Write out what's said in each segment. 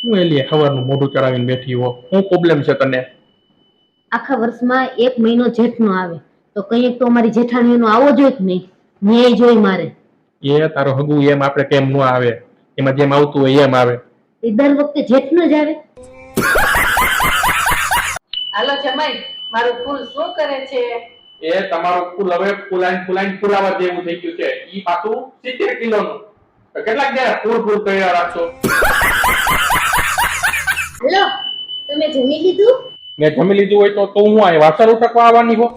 હું એલી સવારનું મોઢું ચડાવીને બેઠી હો, શું પ્રોબ્લેમ છે તને? આખા વર્ષમાં એક મહિનો જેઠનો આવે તો કંઈક તો અમારી જેઠાણીનો આવો જોઈએ કે નહીં? ન્યાય જોઈ મારે. એ તારો હગું એમ આપણે કેમ ન આવે? એમાં જેમ આવતું હોય એમ આવે. એ દર વખતે જેઠનો જ આવે. હાલો જમાઈ, મારું ફૂલ શું કરે છે? એ તમારું ફૂલ હવે ફૂલાઈને ફૂલાવા જેવું થઈ ગયું છે. ઈ પાછું 70 કિલોનું. તો કેટલાક દે ફૂલ કર્યા રાખશો? હાલો, તમે જમી લીધું? મેં જમી લીધું હોય તો હું આ વાસણ ઉટકવા આવવાની હો?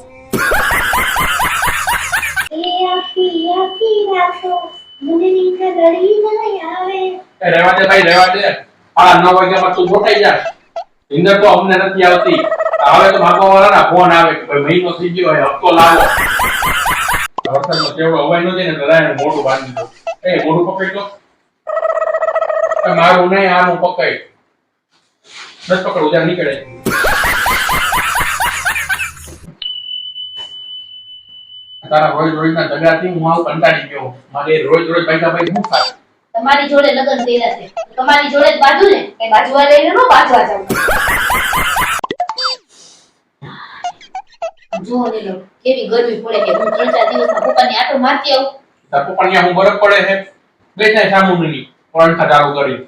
રહેવા દે ભાઈ, રહેવા દે. 9 વાગ્યામાં તું ગોઠાઈ જા. ઇન્દર તો અમને નથી આવતી. હવે તો માગવાવાળાના ફોન આવે કે ભાઈ મહિનો થઈ ગયો હોય, હપ્તો લાવો. વરસાદનો કેવડો અવાજ ન જાય ને રાયનું મોઢું બાંધી દો. એ મોઢું પકડી દો. મારું નહીં, આનું પકડ. દસ પકડ ઉધાર નીકળે. તારા રોજ ના ઝઘડાથી હું આવું કંટાળી ગયો. મારે રોજ પૈસા શું થાય? તમારી જોડે લગ્ન કર્યા છે, તમારી જોડે જ બાજુ ને, એ બાજુવા લઈને નો બાજવા જાવ. જો ને લો, કેવી ગરમી પડે કે હું 3-4 દિવસમાં પપ્પાની આટો મારતી આવું. તાર પપ્પાની હું બરફ પડે છે. બેઠા સામુની ઓળખા ચાલુ કરી.